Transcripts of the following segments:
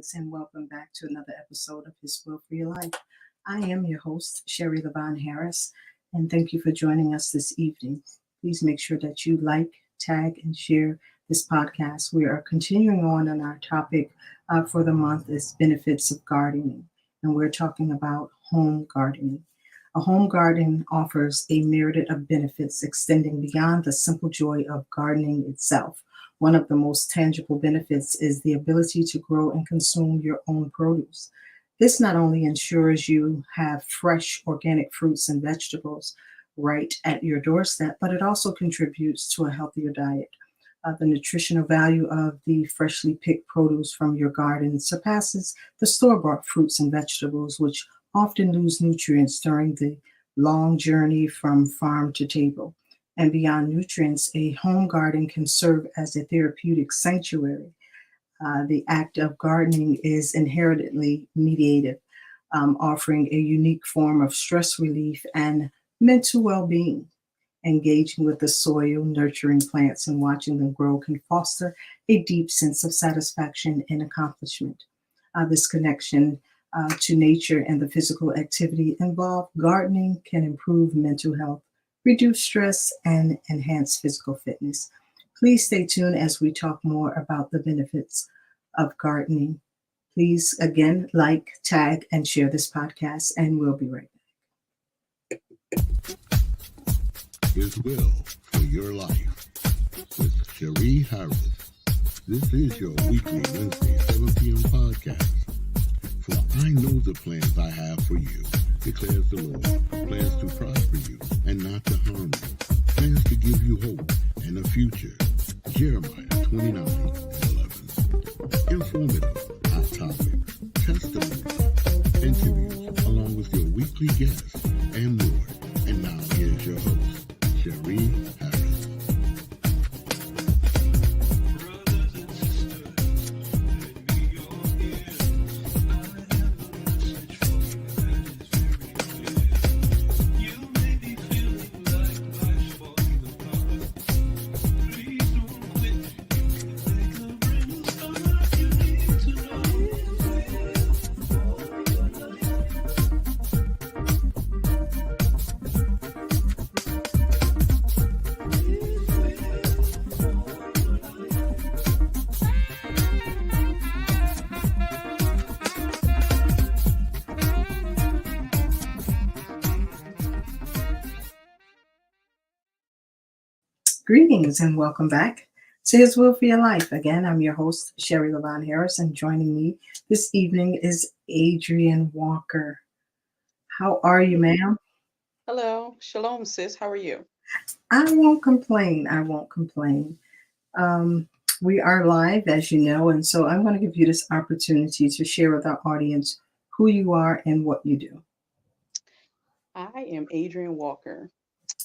Greetings and welcome back to another episode of His Will for Your Life. I am your host, Sherry Levon Harris, and thank you for joining us this evening. Please make sure that you like, tag, and share this podcast. We are continuing on our topic for the month is benefits of gardening, and we're talking about home gardening. A home garden offers a myriad of benefits extending beyond the simple joy of gardening itself. One of the most tangible benefits is the ability to grow and consume your own produce. This not only ensures you have fresh organic fruits and vegetables right at your doorstep, but it also contributes to a healthier diet. The nutritional value of the freshly picked produce from your garden surpasses the store-bought fruits and vegetables, which often lose nutrients during the long journey from farm to table. And beyond nutrients, a home garden can serve as a therapeutic sanctuary. The act of gardening is inherently mediative, offering a unique form of stress relief and mental well being. Engaging with the soil, nurturing plants, and watching them grow can foster a deep sense of satisfaction and accomplishment. This connection to nature and the physical activity involved gardening can improve mental health, reduce stress, and enhance physical fitness. Please stay tuned as we talk more about the benefits of gardening. Please, again, like, tag, and share this podcast, and we'll be right back. His will for your life with Cherie Harris. This is your weekly Wednesday 7 p.m. podcast. For I know the plans I have for you, declares the Lord, plans to prosper you and not to harm you, plans to give you hope and a future. Jeremiah 29:11. Informative, hot topics, testimonies, interviews, along with your weekly guests and more. And now here's your host, Cherie Harris. Greetings and welcome back to His Will for Your Life. Again, I'm your host, Sherry Levon Harris, and joining me this evening is Adrienne Walker. How are you, ma'am? Hello. Shalom, sis. How are you? I won't complain. I won't complain. We are live, as you know, and so I'm going to give you this opportunity to share with our audience who you are and what you do. I am Adrienne Walker,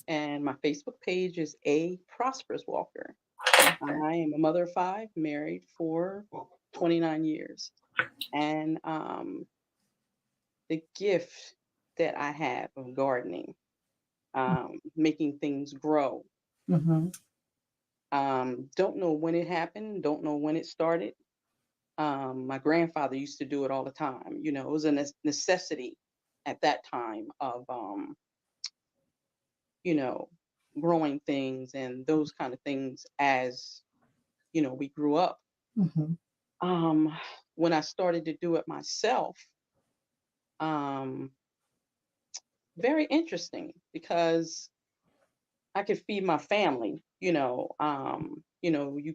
and my Facebook page is A Prosperous Walker. I am a mother of 5, married for 29 years. And the gift that I have of gardening, making things grow. Mm-hmm. Don't know when it happened, don't know when it started. My grandfather used to do it all the time. You know, it was a necessity at that time of, you know, growing things and those kind of things as, you know, we grew up. Mm-hmm. When I started to do it myself, very interesting because I could feed my family, you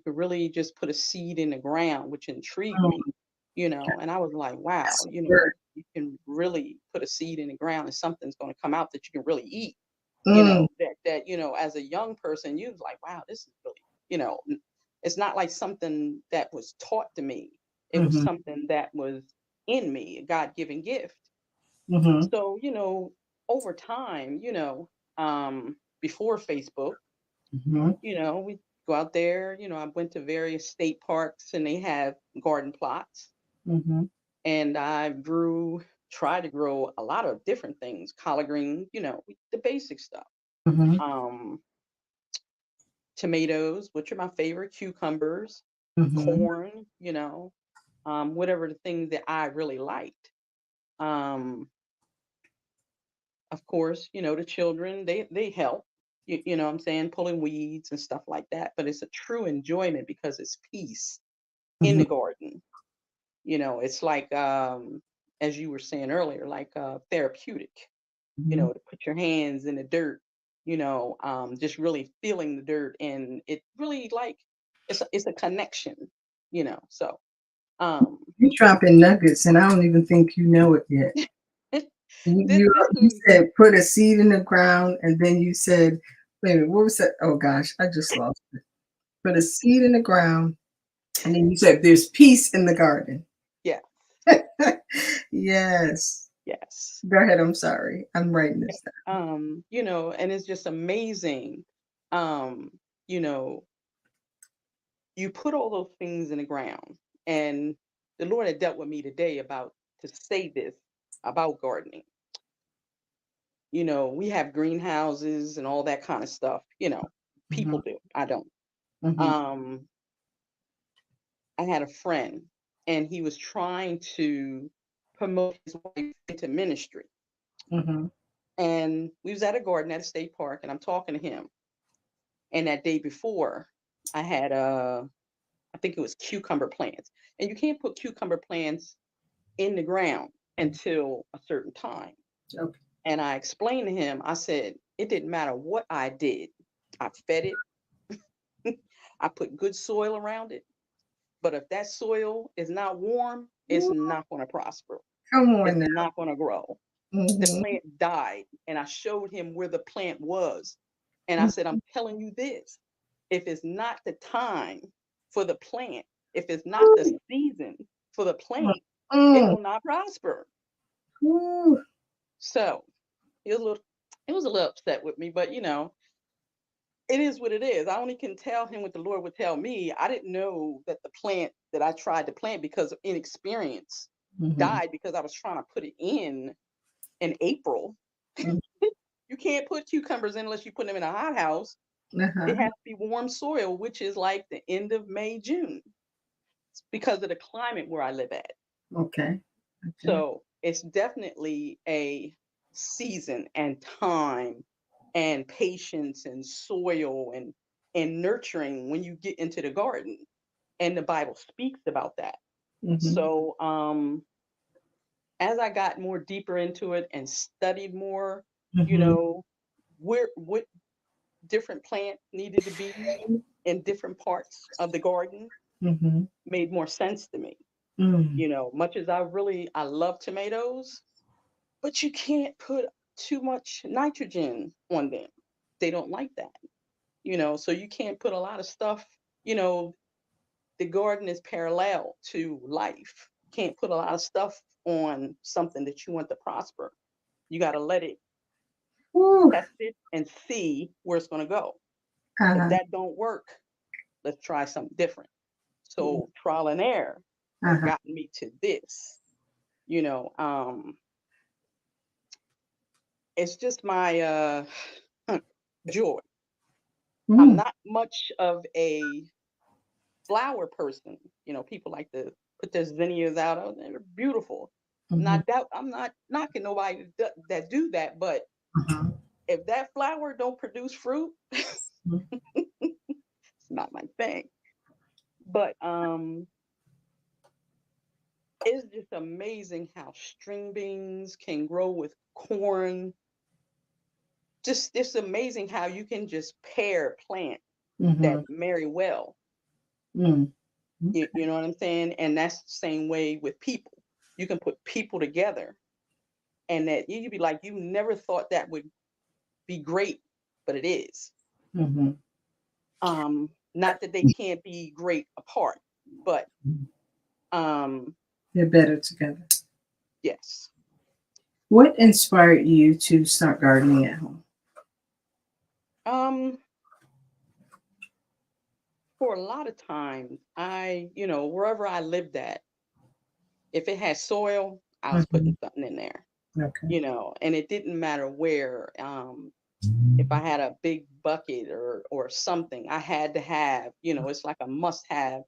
could really just put a seed in the ground, which intrigued me, and I was like, wow, you can really put a seed in the ground and something's going to come out that you can really eat. As a young person, you was like, wow, this is really, it's not like something that was taught to me. It was something that was in me, a God-given gift. Mm-hmm. So, over time, before Facebook, Mm-hmm. we go out there, I went to various state parks and they have garden plots. Mm-hmm. And I tried to grow a lot of different things, collard green, the basic stuff. Mm-hmm. Tomatoes, which are my favorite, cucumbers, Mm-hmm. corn, whatever the things that I really liked. Um, of course, the children, they help, you know what I'm saying, pulling weeds and stuff like that. But it's a true enjoyment because it's peace in Mm-hmm. the garden. It's like, as you were saying earlier, like therapeutic, Mm-hmm. to put your hands in the dirt, just really feeling the dirt. And it really like, it's a connection, so, um, You dropping nuggets, and I don't even think you know it yet. You this is, said put a seed in the ground, and then you said, wait a minute, what was that? Oh gosh, I just lost it. Put a seed in the ground, and then you said there's peace in the garden. yeah, Yes. yes. Go ahead. I'm sorry. I'm writing this down. And it's just amazing. Um, you know, you put all those things in the ground, and the Lord had dealt with me today about to say this about gardening. We have greenhouses and all that kind of stuff. Mm-hmm. People do. I don't. Mm-hmm. Um, I had a friend, and he was trying to promote his wife into ministry. Mm-hmm. And we was at a garden at a state park, and I'm talking to him. And that day before, I had I think it was cucumber plants. And you can't put cucumber plants in the ground until a certain time. Okay. And I explained to him, I said, it didn't matter what I did. I fed it, I put good soil around it. But if that soil is not warm, it's Woo, not going to prosper. come It's on now. not going to grow. The Mm-hmm. plant died, and I showed him where the plant was. And I said, I'm telling you this, if it's not the time for the plant, if it's not the season for the plant, it Mm-hmm. will not prosper. Woo. So it was a little upset with me, but it is what it is. I only can tell him what the Lord would tell me. I didn't know that the plant that I tried to plant because of inexperience Mm-hmm. died because I was trying to put it in April. You can't put cucumbers in unless you put them in a hothouse. It Uh-huh. has to be warm soil, which is like the end of May, June, because of the climate where I live at. Okay. Okay. So it's definitely a season and time and patience and soil and nurturing when you get into the garden. And the Bible speaks about that. Mm-hmm. So as I got more deeper into it and studied more, you Mm-hmm. know, what different plants needed to be in different parts of the garden Mm-hmm. made more sense to me. Mm. Much as I love tomatoes, but you can't put too much nitrogen on them. They don't like that. So you can't put a lot of stuff, you know, the garden is parallel to life. Can't put a lot of stuff on something that you want to prosper. You got to let it Woo. test it and see where it's going to go. If Uh-huh. that don't work, let's try something different. So trial and error has Uh-huh. gotten me to this. You know, it's just my joy. I'm Mm. not much of a flower person. People like to put their zinnias out. Oh, they're beautiful. Mm-hmm. I'm not knocking nobody that do that, but Uh-huh. if that flower don't produce fruit, Mm-hmm. it's not my thing. But it's just amazing how string beans can grow with corn. Just it's amazing how you can just pair plants that Mm-hmm. marry well. Mm. You know what I'm saying? And that's the same way with people. You can put people together, and that you'd be like, you never thought that would be great, but it is. Mm-hmm. Not that they can't be great apart, but um, They're better together. yes. What inspired you to start gardening at home? Um, for a lot of times, wherever I lived at, if it had soil, I was Mm-hmm. putting something in there. Okay. And it didn't matter where. If I had a big bucket or something, I had to have. It's like a must have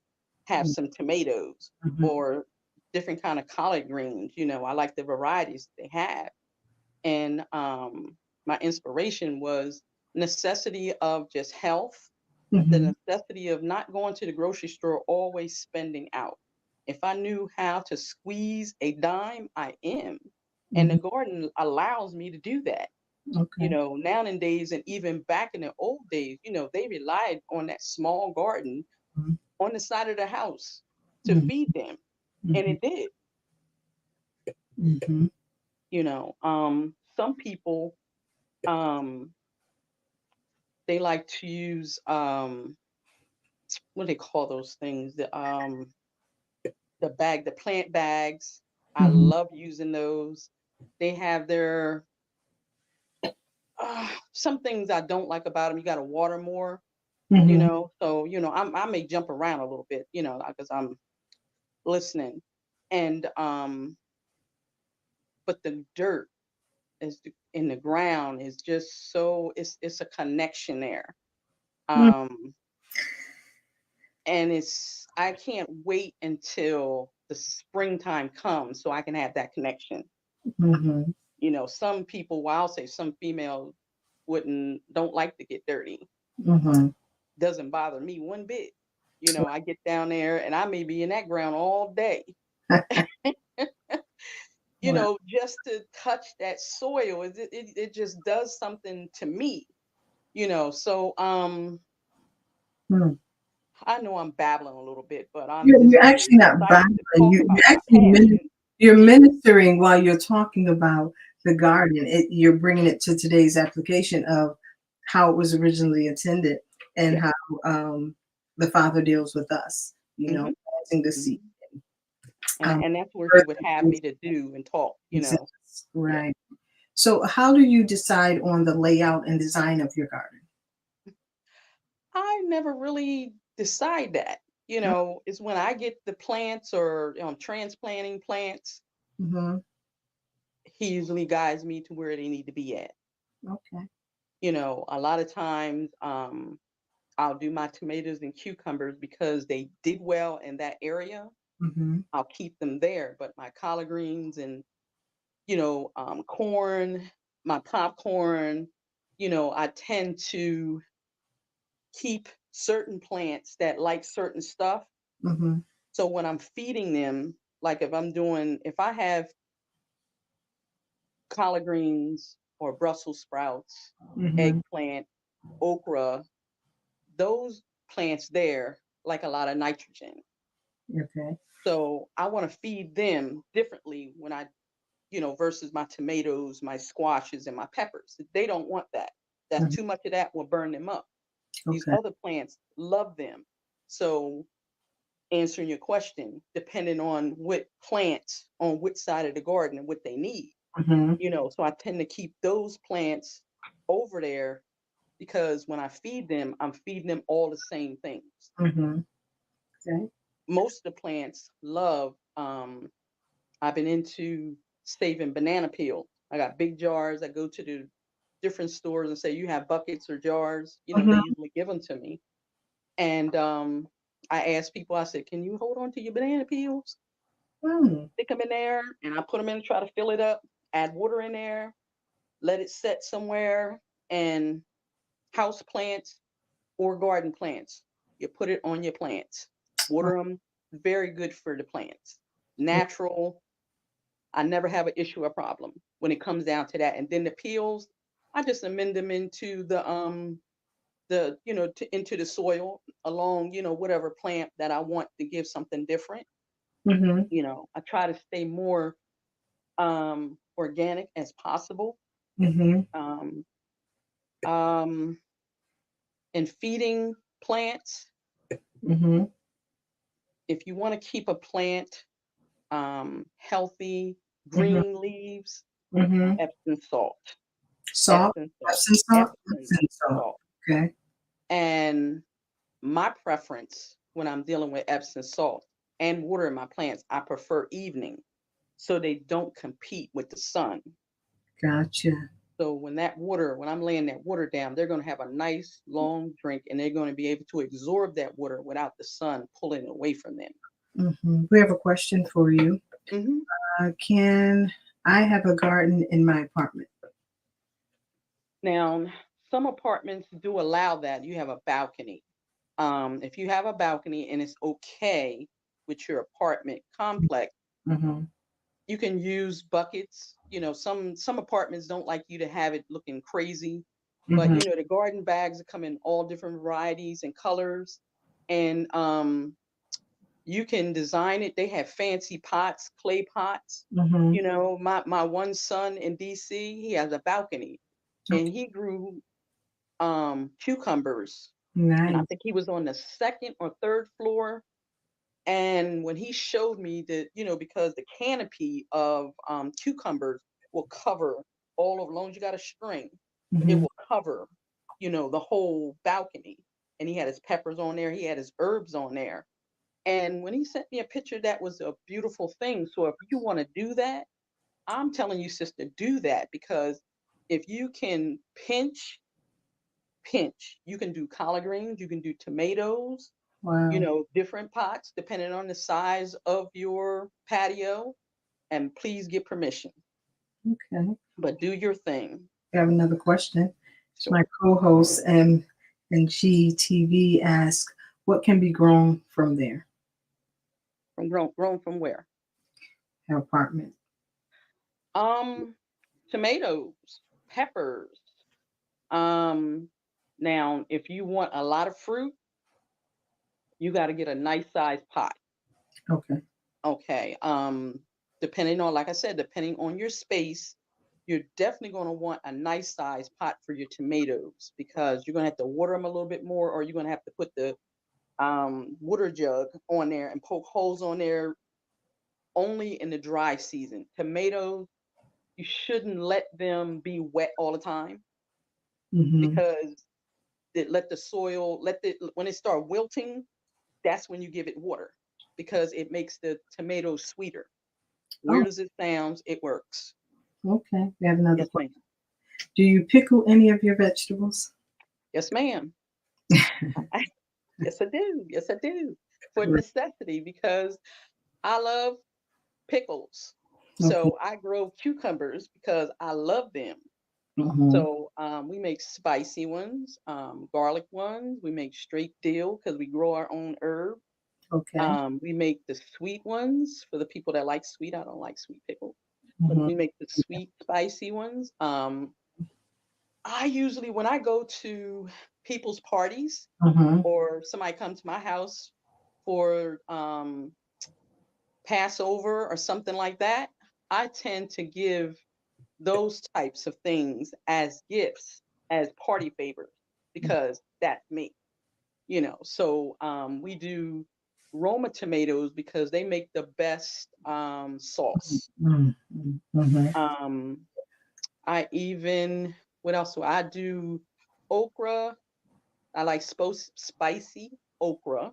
have some tomatoes Mm-hmm. or different kind of collard greens. I like the varieties they have. And my inspiration was necessity of just health, the Mm-hmm. necessity of not going to the grocery store, always spending out. If I knew how to squeeze a dime, I am. And Mm-hmm. the garden allows me to do that. Okay. Nowadays, and even back in the old days, they relied on that small garden on the side of the house to Mm-hmm. feed them. And Mm-hmm. it did. Mm-hmm. Some people, um, they like to use, what do they call those things? The plant bags. I Mm-hmm. love using those. They have their, some things I don't like about them. You got to water more, Mm-hmm. so, I may jump around a little bit, because I'm listening. And, but the dirt in the ground is just so, it's a connection there. Um, and I can't wait until the springtime comes so I can have that connection. Mm-hmm. Some people, well, I'll say some females don't like to get dirty. Mm-hmm. Doesn't bother me one bit. I get down there and I may be in that ground all day, Wow. just to touch that soil. It just does something to me, so Hmm. I know I'm babbling a little bit, but I'm You're, just you're really actually not excited babbling. to talk You're about my actually passion. you're ministering while you're talking about the garden. You're bringing it to today's application of how it was originally intended and Yeah. how the Father deals with us. Hmm. Planting the seed. Hmm. and Um, and that's where he birth would have me to do and talk. exists. Yeah. Right. So, how do you decide on the layout and design of your garden? I never really decide that. It's when I get the plants or transplanting plants, Mm-hmm. he usually guides me to where they need to be at. Okay. A lot of times, I'll do my tomatoes and cucumbers because they did well in that area. Mm-hmm. I'll keep them there. But my collard greens and, corn, my popcorn, I tend to keep certain plants that like certain stuff. Mm-hmm. So when I'm feeding them, like if I have collard greens or Brussels sprouts, Mm-hmm. eggplant, okra, those plants there like a lot of nitrogen. Okay. So I want to feed them differently versus my tomatoes, my squashes, and my peppers. They don't want that. That's Mhm. too much of that will burn them up. These Okay. other plants love them. So answering your question, depending on what plants on which side of the garden and what they need, Mm-hmm. so I tend to keep those plants over there because when I feed them, I'm feeding them all the same things. Mm-hmm. Okay. Most of the plants love, I've been into saving banana peel. I got big jars. I go to the different stores and say, you have buckets or jars, they Mm-hmm. usually give them to me. And I ask people, I said, can you hold on to your banana peels? Mm. Stick them in there, and I put them in, try to fill it up, add water in there, let it set somewhere. And house plants or garden plants, you put it on your plants, water them, very good for the plants. Natural, I never have an issue or problem when it comes down to that. And then the peels, I just amend them into into the soil along, whatever plant that I want to give something different. Mm-hmm. I try to stay more organic as possible. Mm-hmm. Um, um, and feeding plants, Mm-hmm. if you want to keep a plant healthy, Mm-hmm. green leaves, Mm-hmm. Epsom salt, Salt. Epsom salt, Epsom salt. Epsom Epsom salt. salt. Okay. And my preference when I'm dealing with Epsom salt and water in my plants, I prefer evening so they don't compete with the sun. Gotcha. So when I'm laying that water down, they're going to have a nice long drink, and they're going to be able to absorb that water without the sun pulling it away from them. We have a question for you. Hmm. Can I have a garden in my apartment? Now, some apartments do allow that. You have a balcony. If you have a balcony and it's okay with your apartment complex, Mm-hmm. you can use buckets. Some apartments don't like you to have it looking crazy, but Mm-hmm. the garden bags come in all different varieties and colors, and you can design it. They have fancy pots, clay pots. Mm-hmm. My one son in DC, he has a balcony, and Okay. he grew cucumbers, and I Nice. think he was on the second or third floor. And when he showed me that, because the canopy of cucumbers will cover all of, as long as you got a string, it Mm-hmm. will cover, the whole balcony. And he had his peppers on there, he had his herbs on there. And when he sent me a picture, that was a beautiful thing. So if you want to do that, I'm telling you, sister, do that, because if you can pinch, you can do collard greens, you can do tomatoes, Wow. different pots depending on the size of your patio. And please get permission, Okay. but do your thing. We have another question. It's my Sure. co-host and GTV asks, what can be grown from there? From grown from where? Her apartment. Um, Tomatoes, peppers. Um, Now, if you want a lot of fruit, you got to get a nice sized pot. Okay. Okay. Depending on, like I said, depending on your space, you're definitely going to want a nice sized pot for your tomatoes, because you're going to have to water them a little bit more, or you're going to have to put the water jug on there and poke holes on there only in the dry season. Tomatoes, you shouldn't let them be wet all the time, Mm-hmm. because let the soil, when it start wilting, that's when you give it water, because it makes the tomatoes sweeter. Oh, Weird as it sounds, it works. okay. We have another Yes, question. ma'am. Do you pickle any of your vegetables? Yes, ma'am. Yes, I do. Yes, I do. For Correct. necessity, because I love pickles. Okay. So I grow cucumbers because I love them. Mm-hmm. So we make spicy ones, garlic ones. We make straight dill because we grow our own herb. Okay. We make the sweet ones for the people that like sweet. I don't like sweet pickle, but Mm-hmm. we make the sweet, spicy ones. I usually, when I go to people's parties, Mm-hmm. or somebody comes to my house for Passover or something like that, I tend to give those types of things as gifts, as party favors, because that's me. So we do Roma tomatoes because they make the best sauce. Mm-hmm. Mm-hmm. Um, I even, what else do I do? Okra. I like spicy okra.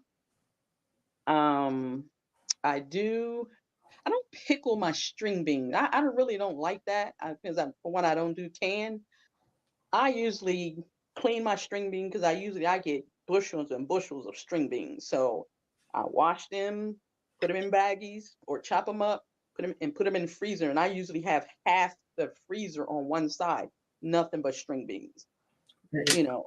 Um, I do. I don't pickle my string beans. I really don't like that, because for one, I don't do canned. I usually clean my string bean, because I get bushels and bushels of string beans. So I wash them, put them in baggies, or chop them up, put them in the freezer. And I usually have half the freezer on one side, nothing but string beans. Great. You know,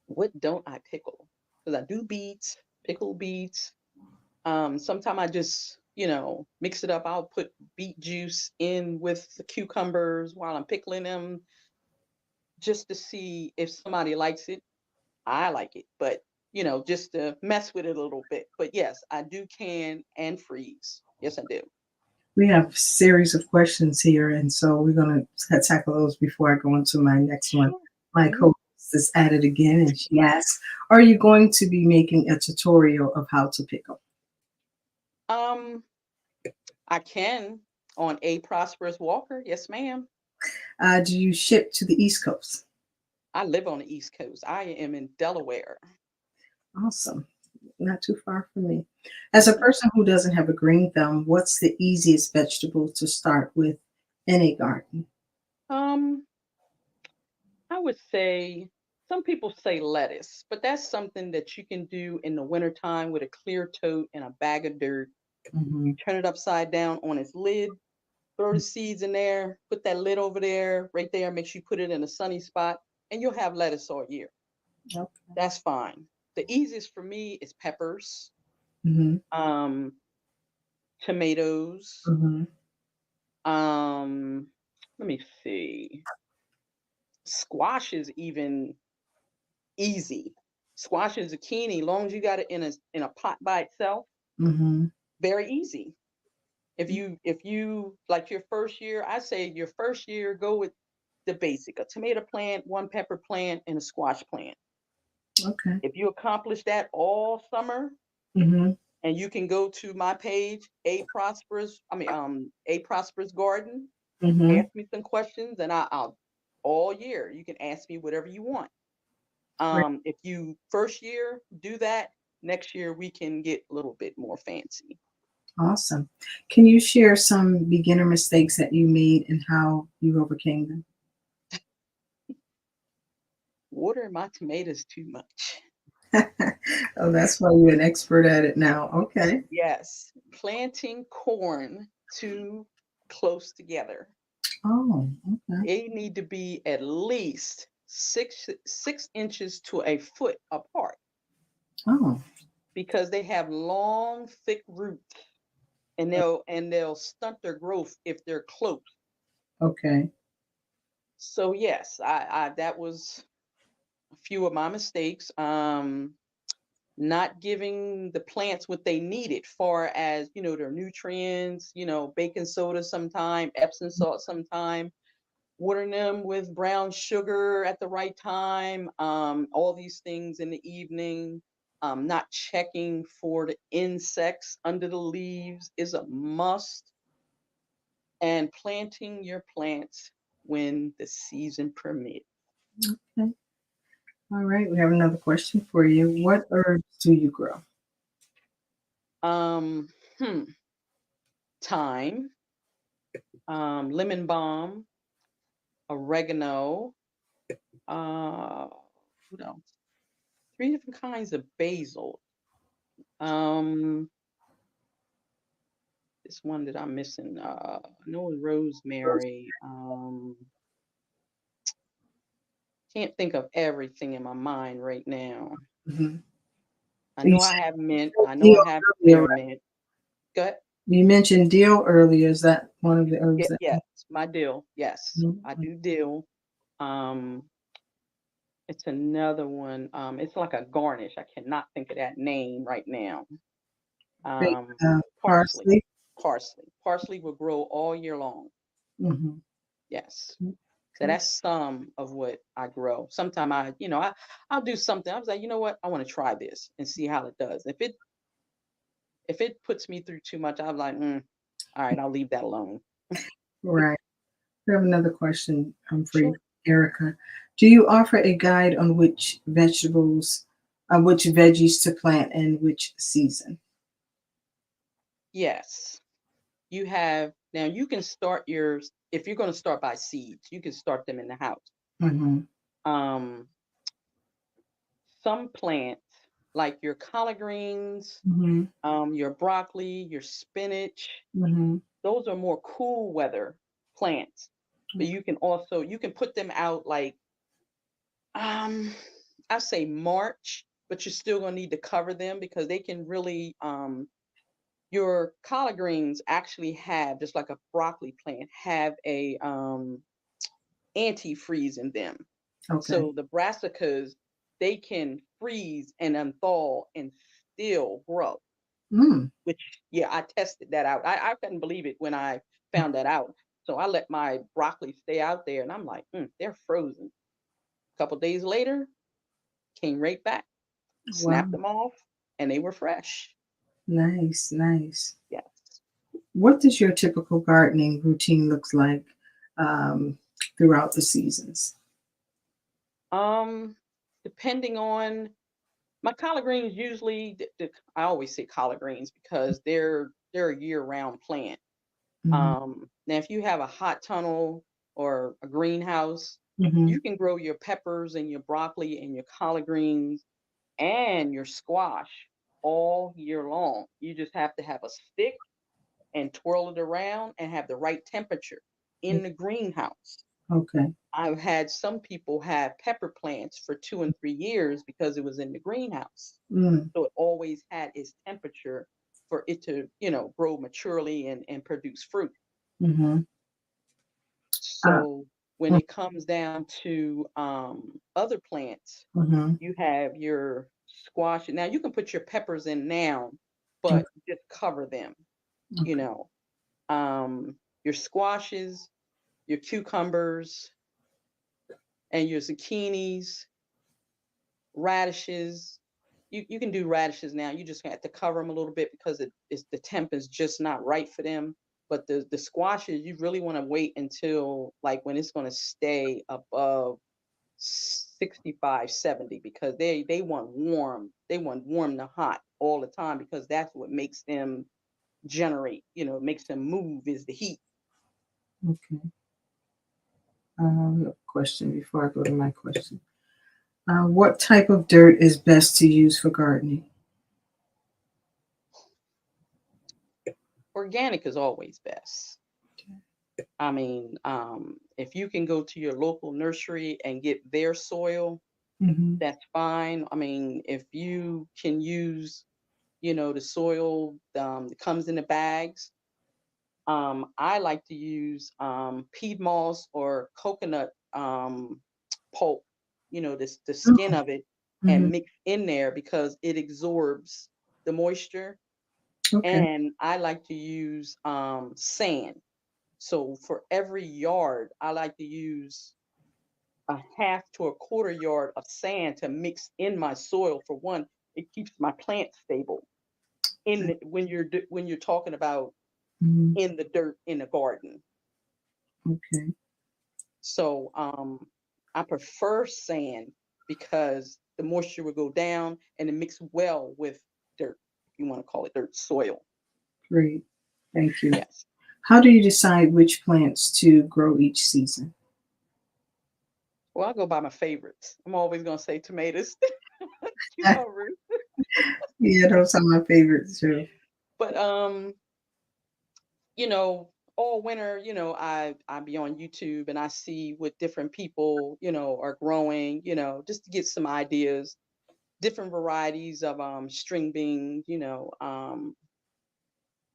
what don't I pickle? Because I do beets, pickle beets. Sometimes I just, mix it up. I'll put beet juice in with the cucumbers while I'm pickling them, just to see if somebody likes it. I like it, but just to mess with it a little bit. But yes, I do can and freeze. Yes, I do. We have a series of questions here, and so we're going to tackle those before I go into my next one. Sure. My Hmm. co-host is at it again, and she asks, are you going to be making a tutorial of how to pickle? Um, I can, on A Prosperous Walker. Yes, ma'am. Do you ship to the East Coast? I live on the East Coast. I am in Delaware. Awesome. Not too far from me. As a Mhm. person who doesn't have a green thumb, what's the easiest vegetable to start with in a garden? Um, I would say some people say lettuce, but that's something that you can do in the wintertime with a clear tote and a bag of dirt. Mm-hmm. You turn it upside down on its lid, throw the seeds in there, put that lid over there, right there, make sure you put it in a sunny spot, and you'll have lettuce all year. Okay. That's fine. The easiest for me is peppers, Mm-hmm. um, tomatoes. Mm-hmm. Um, let me see. Squash is even easy. Squash and zucchini, long as you got it in a pot by itself, Mm-hmm. very easy. If you like your first year, I say your first year go with the basic: a tomato plant, one pepper plant, and a squash plant. Okay. If you accomplish that all summer, Mm-hmm. and you can go to my page, a prosperous garden, Mm-hmm. ask me some questions, and I'll all year you can ask me whatever you want. Great. If you first year do that, next year we can get a little bit more fancy. Awesome. Can you share some beginner mistakes that you made and how you overcame them? Water my tomatoes too much. Oh, that's why you're an expert at it now. Okay. Yes, planting corn too close together. Oh, okay. They need to be at least 6 inches to a foot apart Oh, because they have long, thick roots, and they'll stunt their growth if they're close. okay. So yes, I that was a few of my mistakes. Not giving the plants what they needed, far as their nutrients, baking soda sometime, Epsom salt sometime, watering them with brown sugar at the right time, all these things in the evening. Not checking for the insects under the leaves is a must, and planting your plants when the season permits. Okay. All right. We have another question for you. What herbs do you grow? Um, hmm, Thyme, lemon balm, oregano, uh, what else? Three different kinds of basil. Um, this one that I'm missing. I know it's rosemary. Can't think of everything in my mind right now. Mhm. I You know I said have mint. I know dill I have earlier, right? spearmint. Good. You mentioned dill earlier. Is that one of the herbs Yeah, that? yes, my dill. Yes, I Mhm. do dill. Um, it's another one. It's like a garnish. I cannot think of that name right now. Big, Um, parsley. parsley. Parsley will grow all year long. Hmm. Yes. So Okay. that's some of what I grow. Sometimes I'll do something. I was like, you know what? I want to try this and see how it does. If it puts me through too much, I'm like, all right, I'll leave that alone. Right. We have another question for you, Sure. Erica. Do you offer a guide on which veggies to plant and which season? Yes. You have now you can start yours if you're going to start by seeds, you can start them in the house. Mm-hmm. Um, some plants like your collard greens, Mm-hmm. your broccoli, your spinach, Mm-hmm. those are more cool weather plants. But you can put them out like um I say March, but you're still gonna need to cover them because they can really your collard greens actually have, just like a broccoli plant, have a antifreeze in them. Okay. So the brassicas, they can freeze and unthaw and still grow. Mm. Which, yeah, I tested that out. I couldn't believe it when I found that out. So I let my broccoli stay out there, and I'm like, they're frozen. A couple days later, came right back, snapped Wow. them off, and they were fresh. Nice. Nice. Yes. What does your typical gardening routine look like um, throughout the seasons? Um, Depending on my collard greens, usually I always say collard greens because they're a year round plant. Hmm. Now, if you have a hot tunnel, or a greenhouse, Mm-hmm. you can grow your peppers and your broccoli and your collard greens and your squash all year long. You just have to have a stick and twirl it around and have the right temperature in the greenhouse. Okay. I've had some people have pepper plants for 2 and 3 years because it was in the greenhouse. Mm. So it always had its temperature for it to, grow maturely and produce fruit. Mm-hmm. Uh, So when it comes down to other plants, mm-hmm. you have your squash. Now you can put your peppers in now, Okay. but just cover them, you know. Your squashes, your cucumbers, and your zucchinis, radishes. You can do radishes now. You just have to cover them a little bit because the temp is just not right for them. But the squashes, you really want to wait until like when it's going to stay above 65, 70 because they want warm. They want warm to hot all the time because that's what makes them generate, makes them move is the heat. Okay. A question before I go to my question. What type of dirt is best to use for gardening? Organic is always best. I mean, if you can go to your local nursery and get their soil, Mm-hmm. that's fine. I mean, if you can use, the soil that comes in the bags, I like to use peat moss or coconut pulp, the skin of it, Mm-hmm. and mix in there because it absorbs the moisture. Okay. And I like to use sand. So for every yard, I like to use a half to a quarter yard of sand to mix in my soil. For one, it keeps my plants stable when you're talking about Mm-hmm. in the dirt in the garden. Okay. So I prefer sand because the moisture will go down and it mix well with dirt, if you want to call it dirt, soil. Great. Thank you. Yes. How do you decide which plants to grow each season? Well, I go by my favorites. I'm always gonna say tomatoes, cucumbers, Yeah, those are my favorites too. but all winter, I be on YouTube and I see what different people, are growing, just to get some ideas, different varieties of string beans,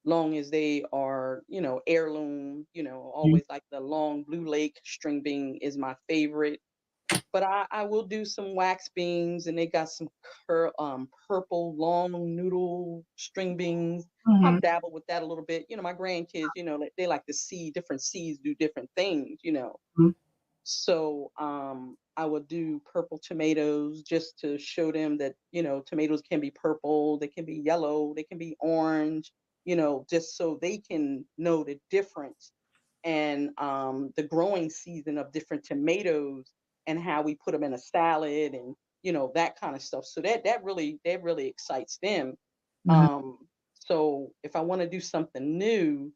long as they are, heirloom, always like the long blue lake string bean is my favorite. But I will do some wax beans and they got some purple long noodle string beans. Mm-hmm. I've dabbled with that a little bit. My grandkids, they like to see different seeds do different things. So I would do purple tomatoes just to show them that, tomatoes can be purple, they can be yellow, they can be orange, just so they can know the difference and the growing season of different tomatoes and how we put them in a salad and that kind of stuff. So that really excites them. Mm-hmm. Um, so if I want to do something new,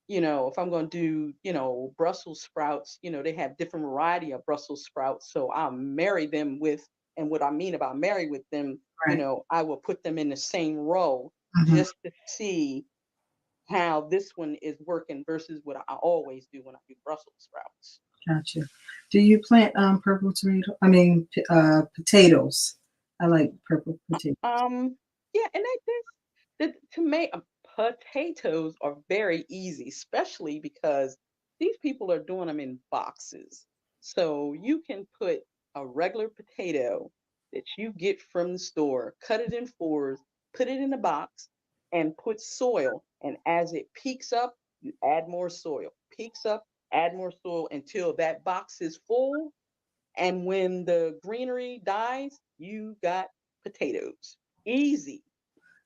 if I'm going to do, Brussels sprouts, they have different variety of Brussels sprouts. So I'll marry them with, and what I mean about marry with them, Right. I will put them in the same row Mm-hmm. just to see how this one is working versus what I always do when I do Brussels sprouts. Gotcha. Do you plant purple tomato? I mean, potatoes. I like purple potatoes. Yeah, and the tomato potatoes are very easy, especially because these people are doing them in boxes. So you can put a regular potato that you get from the store, cut it in fours, put it in a box, and put soil. And as it peaks up, you add more soil. Peaks up, add more soil until that box is full. And when the greenery dies, you got potatoes. Easy,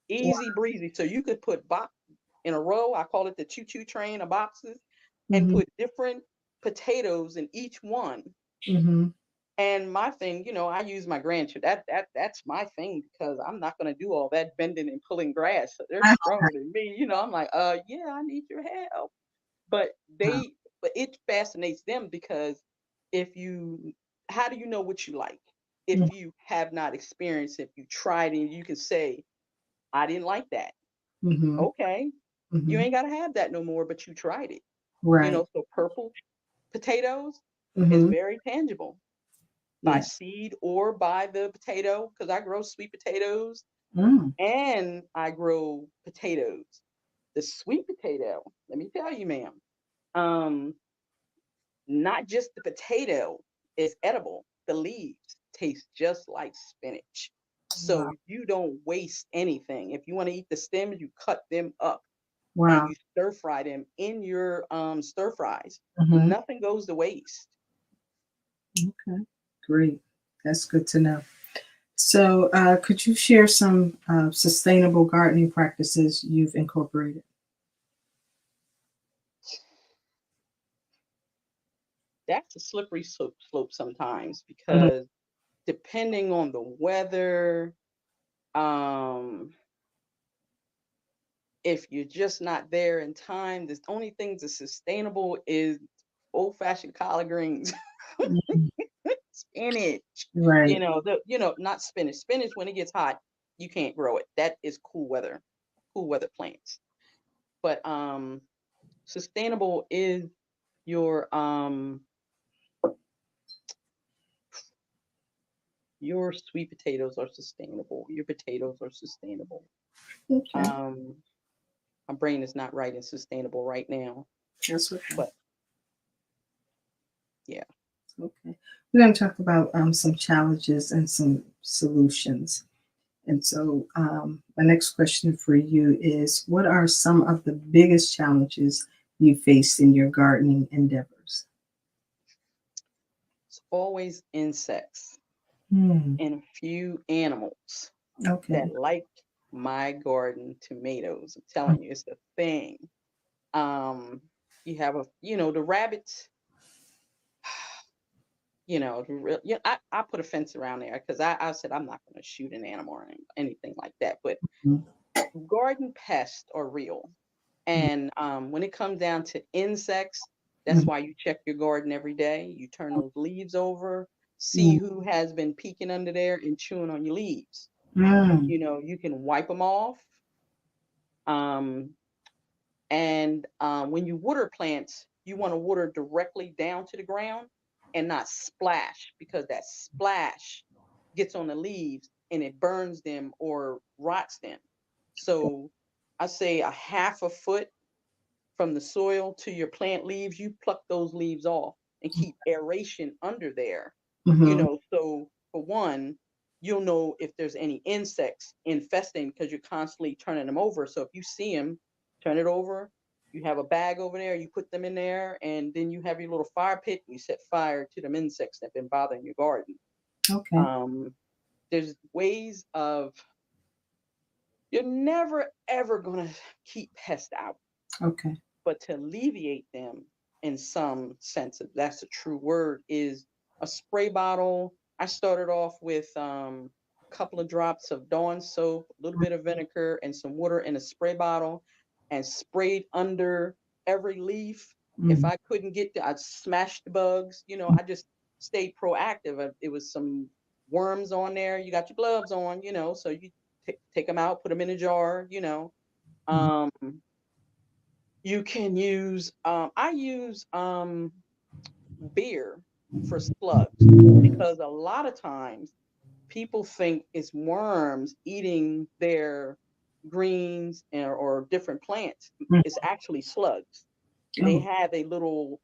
easy breezy. So you could put box in a row. I call it the choo-choo train of boxes, and Mm-hmm. put different potatoes in each one. Mm-hmm. And my thing, I use my grandchildren. That's my thing because I'm not gonna do all that bending and pulling grass. So they're stronger than me. I'm like, yeah, I need your help. But they but it fascinates them because how do you know what you like? If you have not experienced it, you tried it, you can say, I didn't like that. Mm-hmm. Okay. You Mm-hmm. ain't got to have that no more, but you tried it. Right. So purple potatoes is Mm-hmm. very tangible by Yeah. seed or by the potato, because I grow sweet potatoes Mm. and I grow potatoes. The sweet potato, let me tell you, ma'am, um, not just the potato is edible, the leaves taste just like spinach. Wow. So you don't waste anything. If you want to eat the stems, you cut them up and Wow. you stir fry them in your stir fries. Mm-hmm. Nothing goes to waste. Okay. Great. That's good to know. So, could you share some sustainable gardening practices you've incorporated? That's a slippery slope sometimes Mhm. because depending on the weather, um, if you're just not there in time, the only thing that's sustainable is old-fashioned collard greens, Mhm. spinach. Right. Not spinach. Spinach when it gets hot, you can't grow it. That is cool weather plants. But sustainable is your sweet potatoes are sustainable. Your potatoes are sustainable. Okay. Um, my brain is not right and sustainable right now, That's okay. but yeah. Okay. We're going to talk about some challenges and some solutions. And so, my next question for you is, what are some of the biggest challenges you faced in your gardening endeavors? It's always insects Hmm. and a few animals Okay. that like my garden tomatoes. I'm telling you, it's the thing. Um, you have the rabbits. I put a fence around there because I said I'm not going to shoot an animal or anything like that. But Mhm. garden pests are real. And when it comes down to insects, that's Mhm. why you check your garden every day. You turn those leaves over, see Mhm. who has been peeking under there and chewing on your leaves. Mm. You can wipe them off. Um, and when you water plants, you want to water directly down to the ground and not splash, because that splash gets on the leaves and it burns them or rots them. So I say a half a foot from the soil to your plant leaves, you pluck those leaves off and keep aeration under there. Mhm. So for one, you'll know if there's any insects infesting because you're constantly turning them over. So if you see them, turn it over. You have a bag over there, you put them in there, and then you have your little fire pit and you set fire to them insects that have been bothering your garden. Okay. Um, there's ways of, you're never ever going to keep pests out, Okay. but to alleviate them in some sense, if that's a true word, is a spray bottle. I started off with a couple of drops of Dawn soap, a little bit of vinegar, and some water in a spray bottle, and sprayed under every leaf. If Mhm. I couldn't get I'd smash the bugs. I just stayed proactive. It was some worms on there. You got your gloves on, so you take them out, put them in a jar. Mhm. Um, you can use, I use beer for slugs, because a lot of times people think it's worms eating their greens or different plants. Mhm. It's actually slugs. They Oh. have a little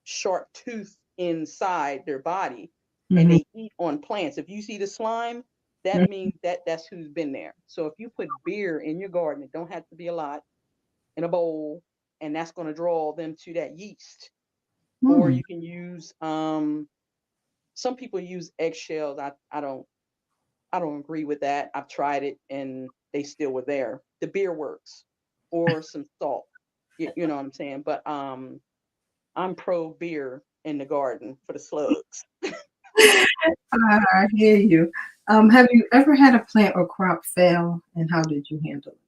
sharp tooth inside their body and Mhm. they eat on plants. If you see the slime, that means that's who's been there. So if you put beer in your garden, it don't have to be a lot, in a bowl, and that's going to draw them to that yeast. Or Mhm. you can use some people use eggshells. I don't agree with that. I've tried it and they still were there. The beer works, or some salt. You know what I'm saying? But I'm pro beer in the garden for the slugs. I hear you. Have you ever had a plant or crop fail, and how did you handle it?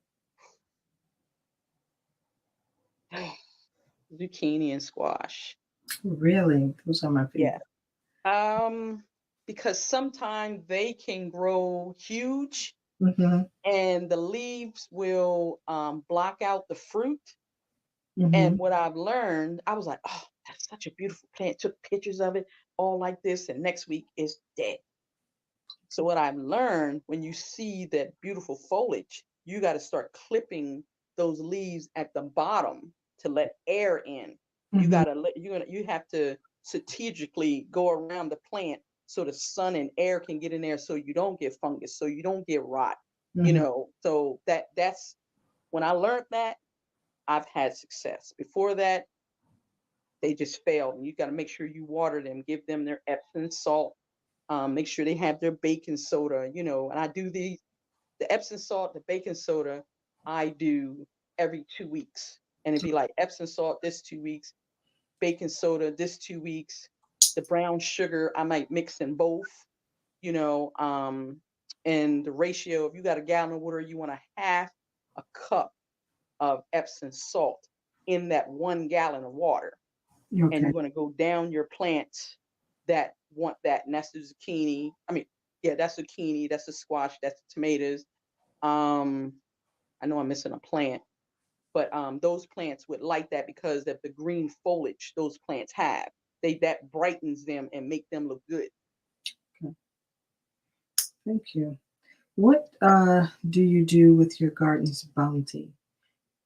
zucchini and squash. Really? Those are my Yeah. favorite. Um, because sometimes they can grow huge Mm-hmm. and the leaves will block out the fruit. Mm-hmm. And what I've learned, I was like, oh, that's such a beautiful plant. Took pictures of it, all like this, and next week it's dead. So what I've learned, when you see that beautiful foliage, you got to start clipping those leaves at the bottom to let air in. You Mm-hmm. got to let you have to strategically go around the plant so the sun and air can get in there, so you don't get fungus, so you don't get rot. Mm-hmm. So that's when I learned that, I've had success. Before that, they just failed. And you got to make sure you water them, give them their Epsom salt, make sure they have their baking soda, and I do the Epsom salt, the baking soda, I do every 2 weeks. And it'd be like Epsom salt this 2 weeks, baking soda this 2 weeks, the brown sugar, I might mix in both, you know, um, and the ratio, if you got a gallon of water, you want a half a cup of Epsom salt in that 1 gallon of water. And Okay. you're going to go down your plants that want that. And that's the zucchini. I mean, yeah, that's zucchini, that's the squash, that's the tomatoes. Um, I know I'm missing a plant, but those plants would like that because of the green foliage those plants have. That brightens them and make them look good. Okay. Thank you. What do you do with your garden's bounty?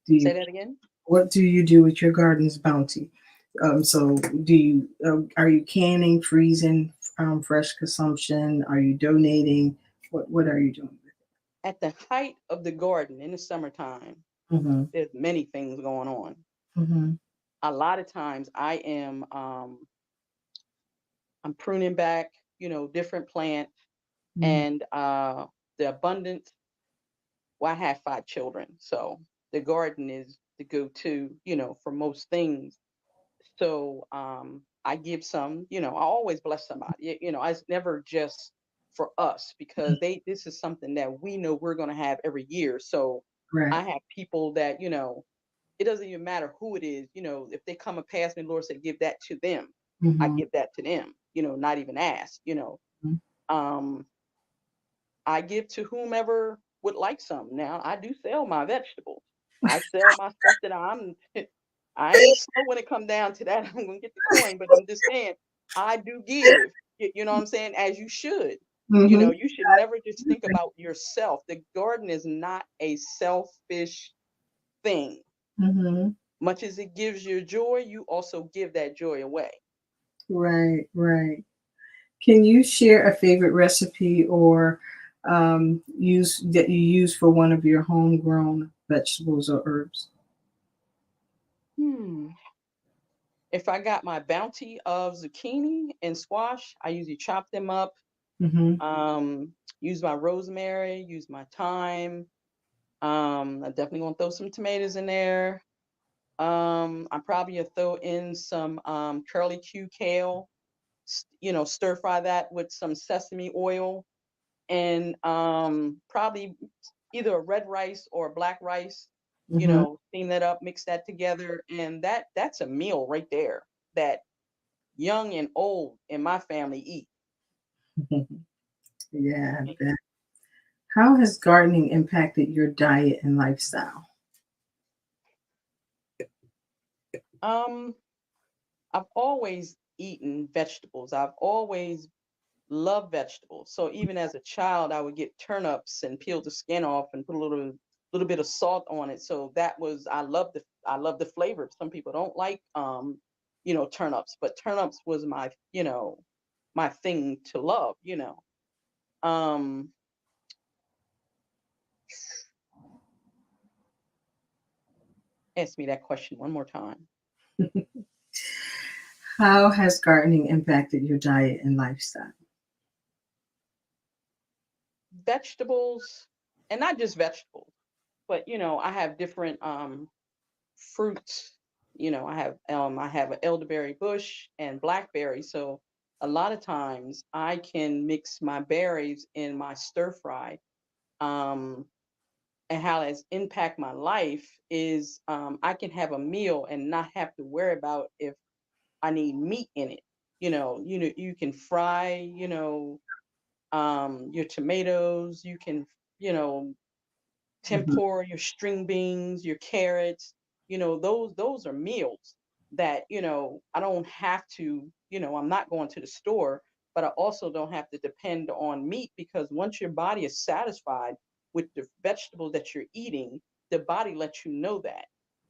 Do Say you that again. What do you do with your garden's bounty? So, do you are you canning, freezing, fresh consumption? Are you donating? What are you doing At the height of the garden in the summertime, with it? there's many things going on. Mm-hmm. A lot of times I'm pruning back, different plants Mm-hmm. and the abundance. Well, I have 5 children, so the garden is the go-to, for most things. So I give some, I always bless somebody. It's never just for us because this is something that we know we're going to have every year. So I Right. have people that, it doesn't even matter who it is, if they come and pass me, Lord said, give that to them. I Mm-hmm. give that to them, not even ask. Um, I give to whomever would like some. Now I do sell my vegetables. I sell my stuff that I ain't slow when it come down to that. I'm gonna get the coin, but I'm just saying I do give. You know what I'm saying? As you should. Mm-hmm. You should never just think about yourself. The garden is not a selfish thing. Mm-hmm. Much as it gives you joy, you also give that joy away. Right. Right. Can you share a favorite recipe or use that you use for one of your homegrown vegetables or herbs? Hmm. If I got my bounty of zucchini and squash, I usually chop them up. Mm-hmm. Use my rosemary, use my thyme. I definitely want to throw some tomatoes in there. I probably gonna throw in some curly Q kale. Stir fry that with some sesame oil and probably either a red rice or black rice. Mm-hmm. Steam that up, mix that together, and that's a meal right there that young and old in my family eat. Yeah. I bet. How has gardening impacted your diet and lifestyle? Um, I've always eaten vegetables. I've always loved vegetables. So even as a child, I would get turnips and peel the skin off and put a little bit of salt on it. So that was I love the flavor. Some people don't like turnips, but turnips was my thing to love. Um Ask me that question one more time. How has gardening impacted your diet and lifestyle? Vegetables, and not just vegetables, but I have different fruits. I have an elderberry bush and blackberry. So a lot of times I can mix my berries in my stir fry. Um, and how it's impact my life is I can have a meal and not have to worry about if I need meat in it. You can fry, your tomatoes. You can, you know, Mhm. tempura, your string beans, your carrots. Those are meals that, I don't have to, I'm not going to the store, but I also don't have to depend on meat, because once your body is satisfied with the vegetables that you're eating, the body lets you know that.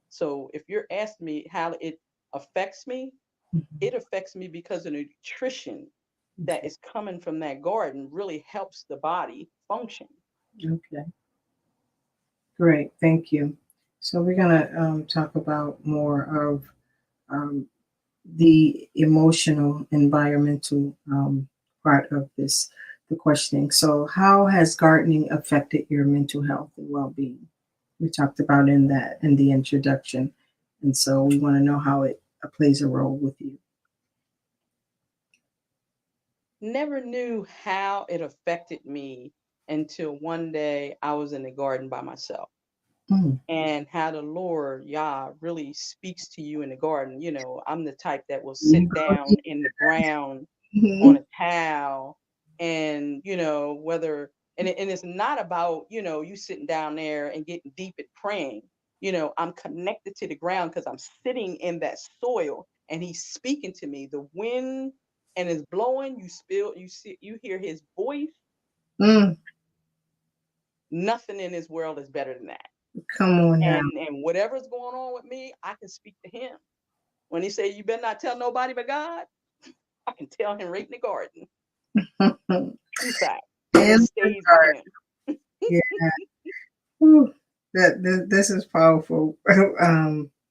So if you're asking me how it affects me, Mhm. it affects me because the nutrition that Okay. is coming from that garden really helps the body function. Okay. Great. Thank you. So we're gonna talk about more of um, the emotional, environmental part of this, the questioning. So, how has gardening affected your mental health and well-being? We talked about in the introduction, and so we want to know how it plays a role with you. Never knew how it affected me until one day I was in the garden by myself, Mm. and how the Lord, Yah, really speaks to you in the garden. I'm the type that will You sit go down in the ground on Mhm. a towel, and whether, and it's not about, you sitting down there and getting deep at praying. I'm connected to the ground because I'm sitting in that soil, and he's speaking to me. The wind and it's blowing, you hear his voice. Mm. Nothing in this world is better than that. Come on now. And whatever's going on with me, I can speak to him. When he say you better not tell nobody but God, I can tell him right in the garden. True fact. And it In the stays with garden. him. Yeah. Whew. This is powerful.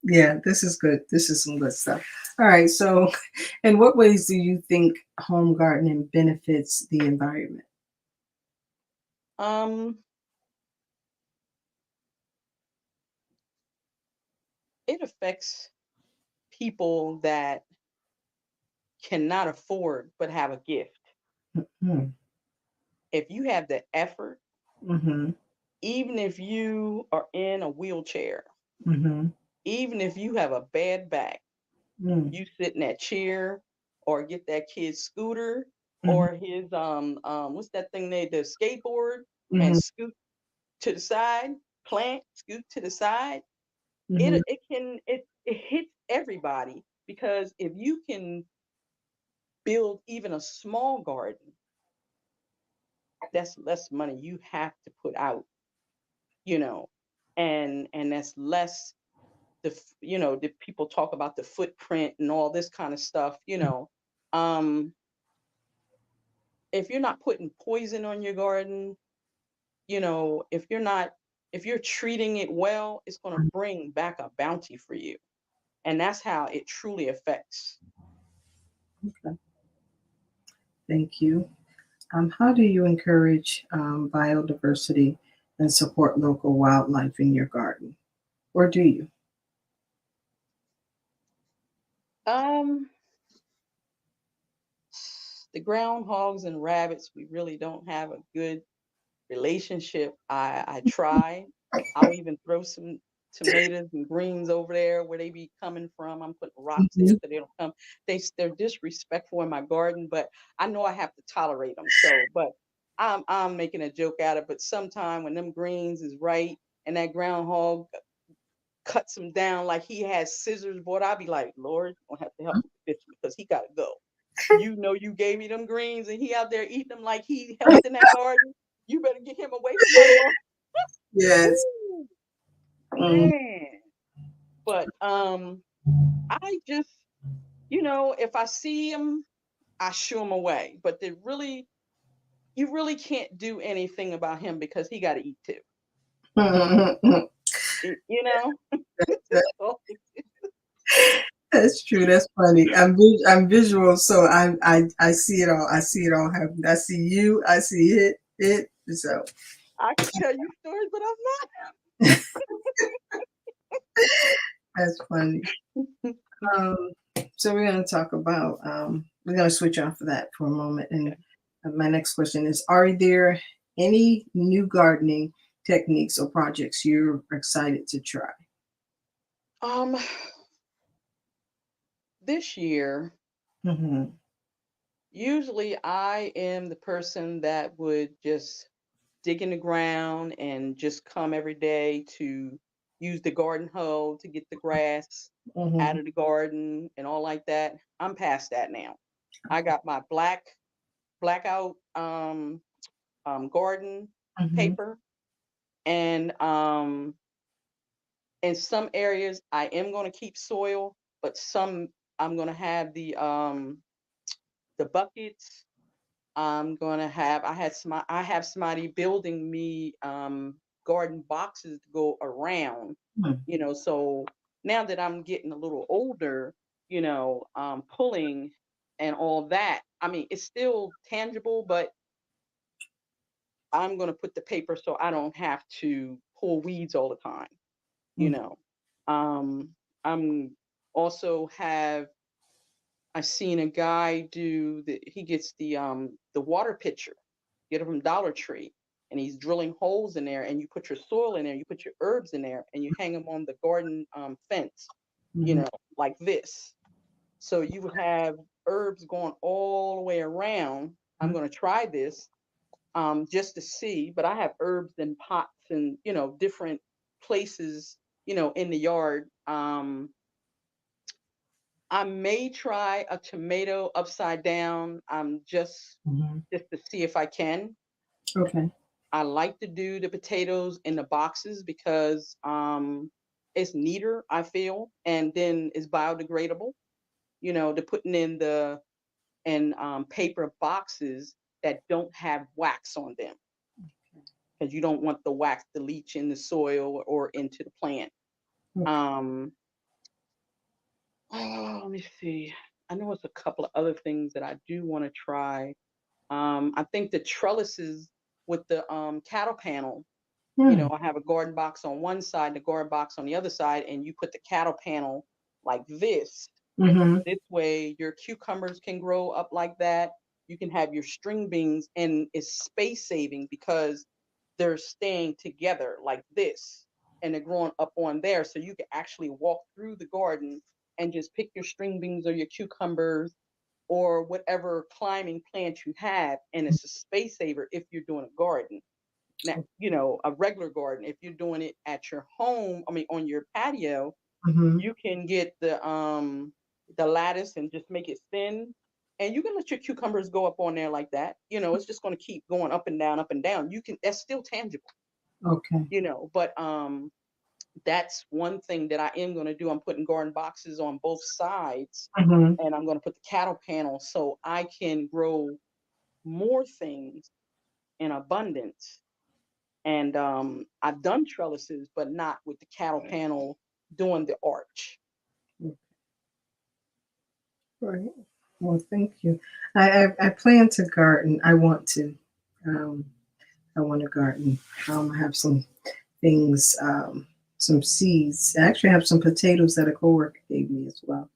Yeah, this is good. This is some good stuff. All right. So, in what ways do you think home gardening benefits the environment? Um, it affects people that cannot afford but have a gift. Mm-hmm. If you have the effort, Mm-hmm. even if you are in a wheelchair, Mm-hmm. even if you have a bad back, Mm-hmm. you sit in that chair or get that kid's scooter Mm-hmm. or his what's that thing the skateboard, and Mm-hmm. scoot to the side, plant, scoot to the side. Mm-hmm. It hits everybody, because if you can build even a small garden, that's less money you have to put out, you know, and that's less the people talk about the footprint and all this kind of stuff. Um if you're not putting poison on your garden, if you're treating it well, it's going to bring back a bounty for you. And that's how it truly affects. Okay. Thank you. How do you encourage biodiversity and support local wildlife in your garden, or do you? Um, the groundhogs and rabbits, we really don't have a good relationship. I try. I'll even throw some tomatoes and greens over there where they be coming from. I'm putting rocks there Mhm. so they don't come. They're disrespectful in my garden, but I know I have to tolerate them. So, but I'm making a joke out of it. But sometime when them greens is right and that groundhog cuts them down like he has scissors, boy, I'll be like, Lord, you're gonna have to help me with this because he gotta go. You gave me them greens and he out there eating them like he helped in that garden. You better get him away from my garden. Yes. Ooh, Mm. man. But I just, if I see him, I shoo him away. But you really can't do anything about him because he got to eat too. You know. So, That's true. That's funny. I'm visual, so I see it all. I see it all happen. I see you. I see it. So I could tell you stories, but I'm that's funny. not. Um, so we're going to talk about. We're going to switch off of that for a moment. And Okay. my next question is: are there any new gardening techniques or projects you're excited to try? Um, this year, Mm-hmm. usually I am the person that would just dig in the ground and just come every day to use the garden hoe to get the grass Mm-hmm. out of the garden and all like that. I'm past that now. I got my blackout garden Mm-hmm. paper, and in some areas I am going to keep soil, but some I'm going to have the buckets. I'm gonna have I have somebody building me garden boxes to go around, so now that I'm getting a little older, pulling and all that, I mean it's still tangible, but I'm gonna put the paper so I don't have to pull weeds all the time, you Mm-hmm. know. Um I'm also have I seen a guy he gets the water pitcher, get it from Dollar Tree, and he's drilling holes in there, and you put your soil in there, you put your herbs in there, and you hang them on the garden fence, you Mm-hmm. know, like this. So you would have herbs going all the way around. I'm gonna try this just to see, but I have herbs in pots and different places, in the yard. I may try a tomato upside down, Mm-hmm. just to see if I can. Okay. I like to do the potatoes in the boxes because it's neater, I feel, and then it's biodegradable. To putting in the and paper boxes that don't have wax on them because you don't want the wax to leach in the soil or into the plant. Okay. Um, let me see. I know it's a couple of other things that I do want to try. I think the trellises with the cattle panel, Hmm. I have a garden box on one side, the garden box on the other side, and you put the cattle panel like this. Mm-hmm. This way, your cucumbers can grow up like that. You can have your string beans, and it's space saving because they're staying together like this, and they're growing up on there. So you can actually walk through the garden and just pick your string beans or your cucumbers or whatever climbing plant you have, and it's a space saver if you're doing a garden. Now, a regular garden, if you're doing it at your home, I mean on your patio, Mm-hmm. you can get the lattice and just make it thin. And you can let your cucumbers go up on there like that. It's just going to keep going up and down, up and down. That's still tangible, Okay. but that's one thing that I am going to do. I'm putting garden boxes on both sides, Mm-hmm. and I'm going to put the cattle panel so I can grow more things in abundance. And I've done trellises, but not with the cattle panel doing the arch. Right. Well, thank you. I plan to garden. I want to. Um, I want to garden. I have some things, some seeds. I actually have some potatoes that a coworker gave me as well.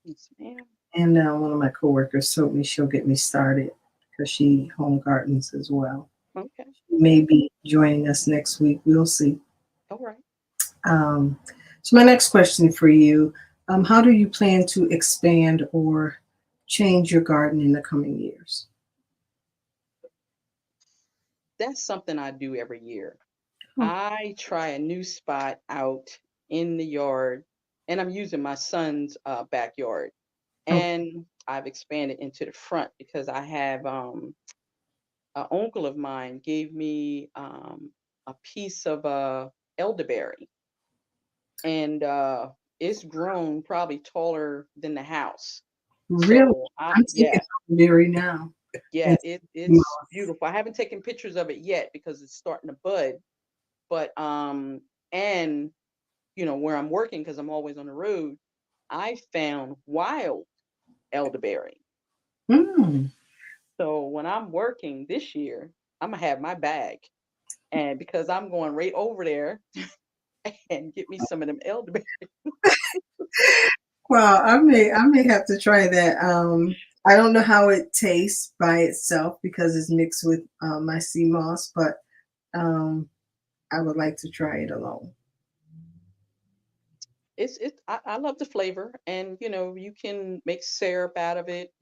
Yes, ma'am. And one of my coworkers told me she'll get me started because she home gardens as well. Okay. She may be joining us next week. We'll see. All right. Um, so my next question for you, how do you plan to expand or change your garden in the coming years? That's something I do every year. Oh, I try a new spot out in the yard, and I'm using my son's backyard. okay. And I've expanded into the front because I have an uncle of mine gave me a piece of elderberry, and it's grown probably taller than the house. Really? So I'm taking berry now. yeah, And it's beautiful. I haven't taken pictures of it yet because it's starting to bud, but and where I'm working because I'm always on the road, I found wild elderberry. mm, So when I'm working this year, I'm gonna have my bag, and because I'm going right over there and get me some of them elderberry. well, I may have to try that. I don't know how it tastes by itself because it's mixed with my sea moss, but um, I would like to try it alone. I love the flavor, and you can make syrup out of it.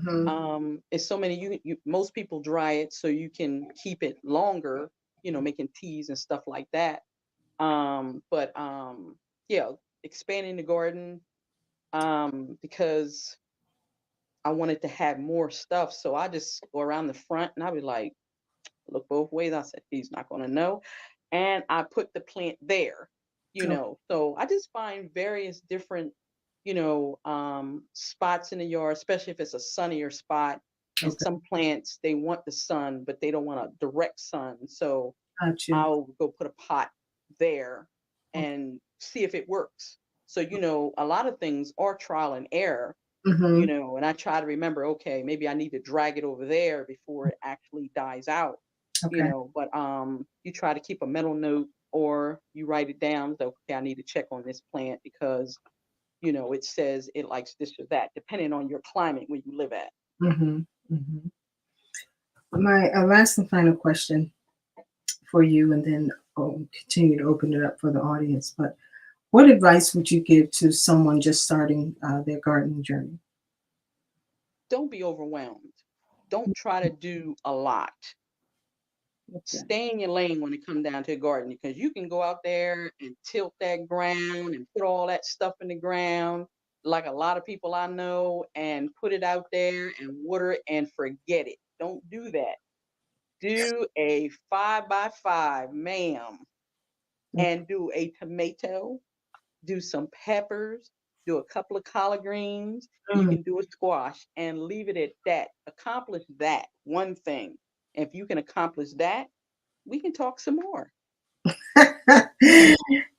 Hmm. It's so many, most people dry it so you can keep it longer, making teas and stuff like that. But yeah, expanding the garden, because I wanted to have more stuff, so I just go around the front and I be like, look both ways. I said, he's not going to know. And I put the plant there, Oh, So I just find various different, spots in the yard, especially if it's a sunnier spot. And okay. some plants, they want the sun, but they don't want a direct sun. So Gotcha. I'll go put a pot there Okay. and see if it works. So, a lot of things are trial and error, Mm-hmm. and I try to remember, okay, maybe I need to drag it over there before it actually dies out, Okay. but you try to keep a mental note, or you write it down. So, okay, I need to check on this plant because, it says it likes this or that, depending on your climate where you live at. Mm-hmm. Mm-hmm. My last and final question for you, and then I'll continue to open it up for the audience. But what advice would you give to someone just starting their gardening journey? Don't be overwhelmed. Don't try to do a lot. Okay. Stay in your lane when it comes down to gardening, because you can go out there and tilt that ground and put all that stuff in the ground like a lot of people I know, and put it out there and water it and forget it. Don't do that. Do a 5x5, ma'am, and do a tomato, do some peppers, do a couple of collard greens. You Mm. can do a squash and leave it at that. Accomplish that one thing. If you can accomplish that, we can talk some more.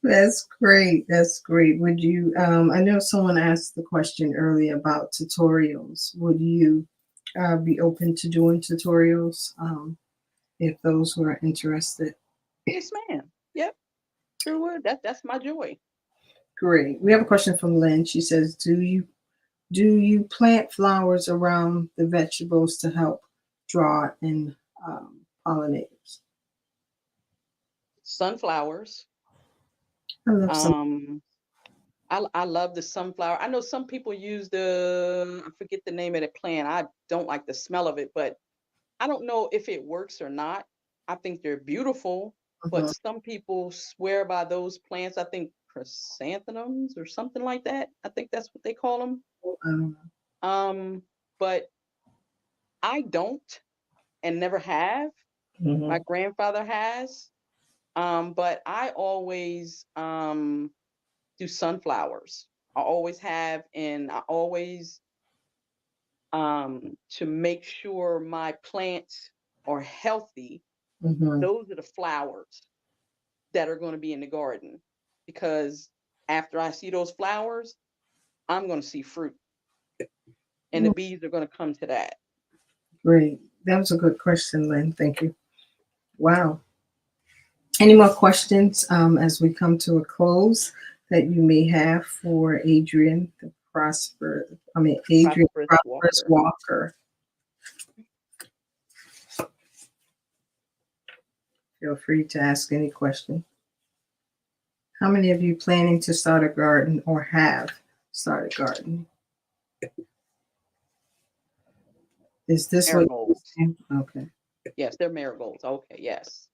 That's great. That's great. Would you, I know someone asked the question earlier about tutorials. Would you be open to doing tutorials if those who are interested? Yes, ma'am. Yep, sure would. That's my joy. Great. We have a question from Lynn. She says, do you plant flowers around the vegetables to help draw in pollinators? Sunflowers. I love some. Um, I love the sunflower. I know some people use I forget the name of the plant. I don't like the smell of it, but I don't know if it works or not. I think they're beautiful, but Mhm. some people swear by those plants. I think chrysanthemums or something like that. I think that's what they call them. I don't But I don't, and never have. My know. grandfather has. But I always do sunflowers. I always have, and I always to make sure my plants are healthy. Hmm. Those are the flowers that are going to be in the garden, because after I see those flowers, I'm going to see fruit, and the Hmm. bees are going to come to that. Great. That was a good question, Lynn. Thank you. Wow. Any more questions as we come to a close that you may have for Adrian, Adrian Prosperous Prosperous Walker. Walker? Feel free to ask any question. How many of you planning to start a garden or have started gardening? Is this what you're Marigolds. saying? Okay. Yes, they're marigolds. Okay, yes.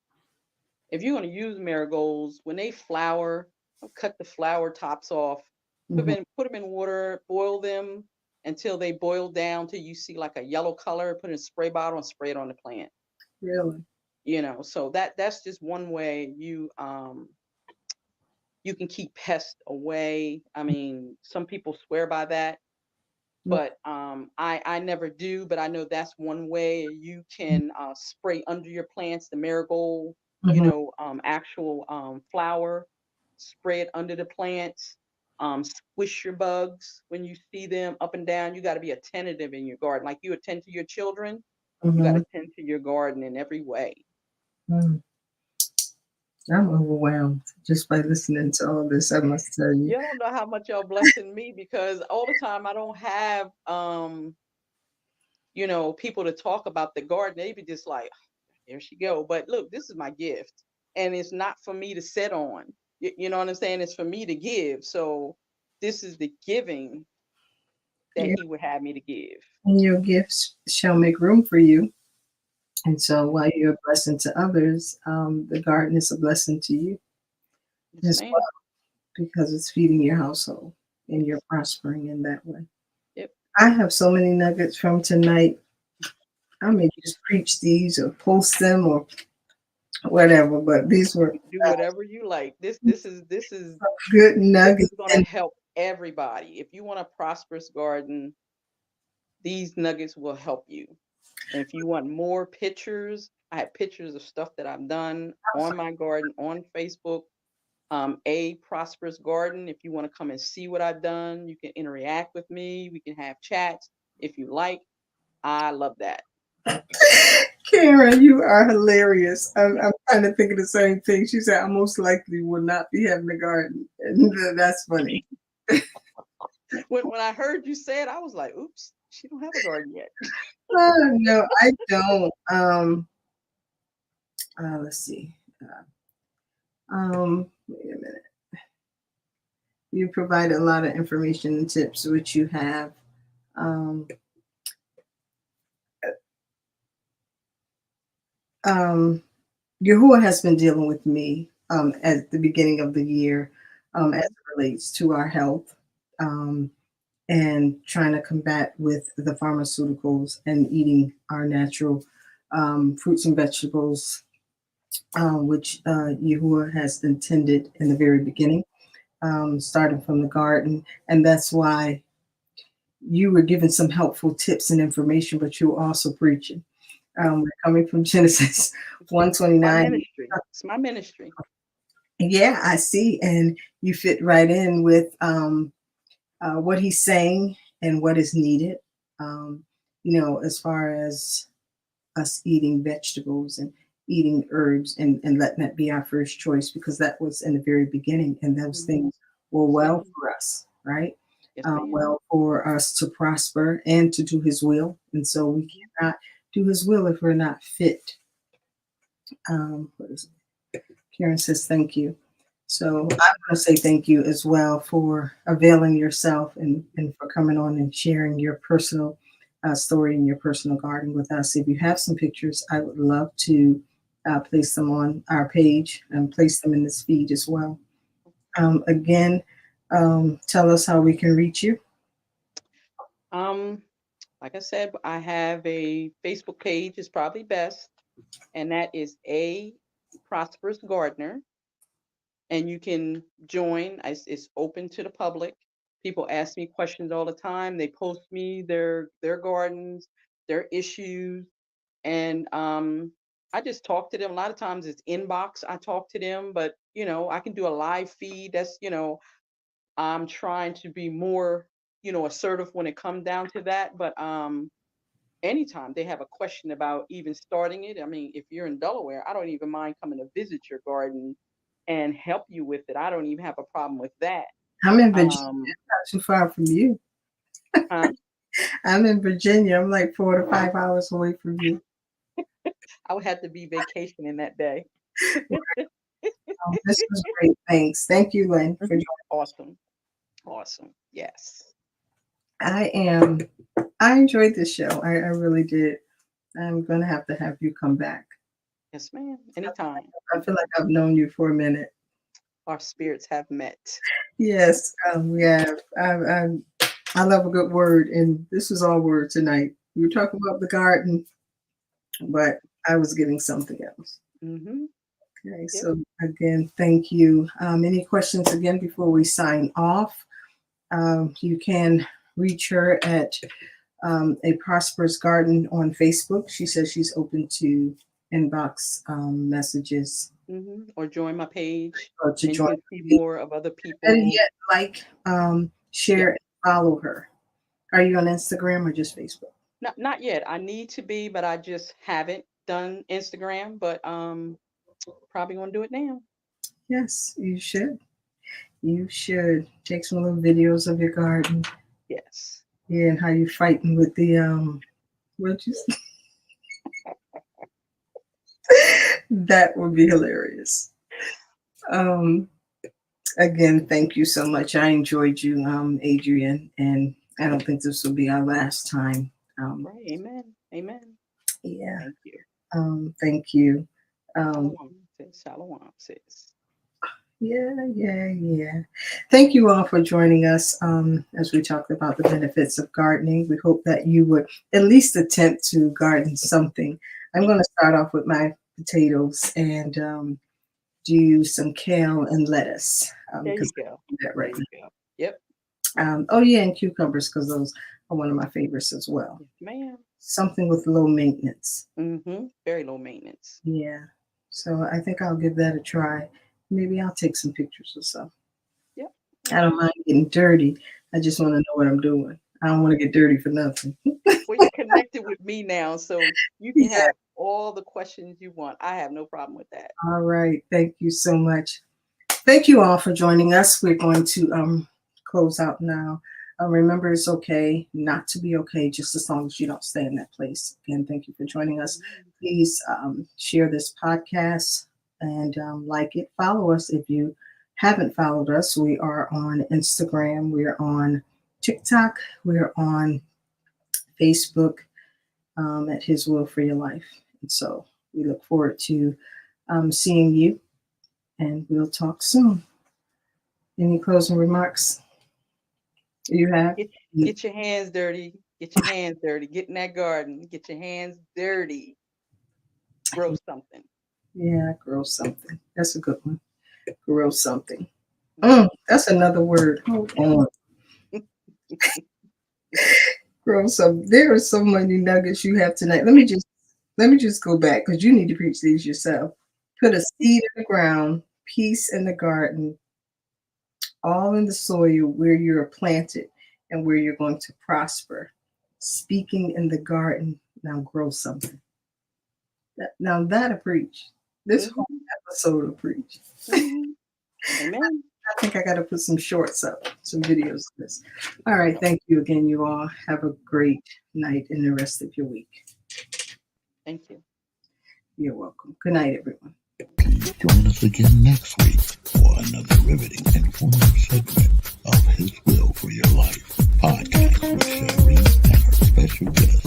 If you're going to use marigolds, when they flower, cut the flower tops off, Hmm. put them in water, boil them until they boil down till you see like a yellow color. Put it in a spray bottle and spray it on the plant. Really? So that's just one way you can keep pests away. I mean, some people swear by that, but I never do. But I know that's one way you can spray under your plants the marigold, Mm-hmm. actual flower, spray it under the plants. Squish your bugs when you see them up and down. You got to be attentive in your garden, like you attend to your children. You got Mm-hmm. to tend to your garden in every way. Mm. I'm overwhelmed just by listening to all this, I must tell you. You don't know how much y'all blessing me, because all the time I don't have people to talk about the garden. They be just like, there she go. But look, this is my gift. and it's not for me to sit on. You know what I'm saying? It's for me to give. So this is the giving that Yeah. he would have me to give. And your gifts shall make room for you. And so while you're a blessing to others, the garden is a blessing to you Yes, as ma'am. well because it's feeding your household and you're prospering in that way. Yep. I have so many nuggets from tonight. I may just preach these or post them or whatever, but these were Do whatever you like. This is good this nuggets. is going to And help everybody. If you want a prosperous garden, these nuggets will help you. And if you want more pictures, I have pictures of stuff that I've done on my garden on Facebook. A prosperous garden. If you want to come and see what I've done, you can interact with me. We can have chats if you like. I love that. Karen, you are hilarious. I'm kind of thinking the same thing. She said, I most likely will not be having a garden. And that's funny. When I heard you say it, I was like, "Oops, she don't have a garden yet." No, I don't. Let's see. Wait a minute. You provide a lot of information and tips, which you have. Um, um, Yahuah has been dealing with me at the beginning of the year as Mhm. it relates to our health and trying to combat with the pharmaceuticals and eating our natural fruits and vegetables, which Yahuah has intended in the very beginning, starting from the garden. And that's why you were given some helpful tips and information, but you were also preaching. We're coming from Genesis My 129. ministry. It's my ministry. Yeah, I see. And you fit right in with what he's saying and what is needed. As far as us eating vegetables and eating herbs and letting that be our first choice because that was in the very beginning and those Mhm. things were Yes, well ma'am. for us, right? Yes, ma'am. Well for us to prosper and to do his will. And so we Mhm. cannot do his will if we're not fit. What is Karen says, thank you. So I want to say thank you as well for availing yourself and for coming on and sharing your personal story and your personal garden with us. If you have some pictures, I would love to place them on our page and place them in this feed as well. Again, tell us how we can reach you. Um, like I said, I have a Facebook page. Is probably best, and that is a prosperous gardener. And you can join. It's open to the public. People ask me questions all the time. They post me their gardens, their issues, and I just talk to them. A lot of times it's inbox. I talk to them, but I can do a live feed. That's I'm trying to be more assertive when it comes down to that. But anytime they have a question about even starting it, I mean, if you're in Delaware, I don't even mind coming to visit your garden and help you with it. I don't even have a problem with that. I'm in Virginia, Um, not too far from you. huh? I'm in Virginia. I'm like 4 to 5 hours away from you. I would have to be vacationing that day. This was great. Thanks. Thank you, Lynn, for Mhm. joining. Awesome. Awesome. Yes. I am. I enjoyed this show. I really did. I'm gonna have you come back. Yes, ma'am. Anytime. I feel like I've known you for a minute. Our spirits have met. Yes, we have. I love a good word, and this was all word tonight. We were talking about the garden, but I was getting something else. Mm-hmm. Okay, Yep. so again, thank you. Any questions again before we sign off? You can reach her at A Prosperous Garden on Facebook. She says she's open to inbox messages Or join my page, or to and you join. can see more of other Better people. yet, share, Yeah. and follow her. Are you on Instagram or just Facebook? Not yet. I need to be, but I just haven't done Instagram. But probably gonna do it now. Yes, you should. You should take some little videos of your garden. Yes. Yeah, and how you fighting with the what you That would be hilarious. Um, Again, thank you so much. I enjoyed you, Adrian, and I don't think this will be our last time. Right. Amen. Amen. Yeah. Thank you. Thank you. Shalom, sis. Shalom, sis. Yeah. Thank you all for joining us as we talked about the benefits of gardening. We hope that you would at least attempt to garden something. I'm going to start off with my potatoes and do some kale and lettuce There because you I go. do that right There you go. Yep. now. Oh yeah, and cucumbers because those are one of my favorites as well. Yes, ma'am. Something with low maintenance. Very low maintenance. Yeah. So I think I'll give that a try. Maybe I'll take some pictures or so. Yep. I don't mind getting dirty. I just want to know what I'm doing. I don't want to get dirty for nothing. Well, you're connected with me now, so you can Yeah. have all the questions you want. I have no problem with that. All right. Thank you so much. Thank you all for joining us. We're going to close out now. Remember, it's okay not to be okay, just as long as you don't stay in that place. Again, thank you for joining us. Please share this podcast and like it. Follow us if you haven't followed us. We are on Instagram. We are on TikTok. We are on Facebook at His Will for Your Life. And so we look forward to seeing you, and we'll talk soon. Any closing remarks you have? Get your hands dirty. Get your hands dirty. Get in that garden. Get your hands dirty. Grow something. Yeah, grow something. That's a good one. Grow something. That's another word. Hold on. Grow something. There are so many nuggets you have tonight. Let me just go back because you need to preach these yourself. Put a seed in the ground, peace in the garden, all in the soil where you're planted and where you're going to prosper. Speaking in the garden, now grow something. Now that'll preach. This whole episode will preach. Amen. I think I got to put some shorts up, some videos of this. All right. Thank you again, you all. Have a great night and the rest of your week. Thank you. You're welcome. Good night, everyone. Join us again next week for another riveting, informative segment of His Will for Your Life podcast with Sherry and our special guest,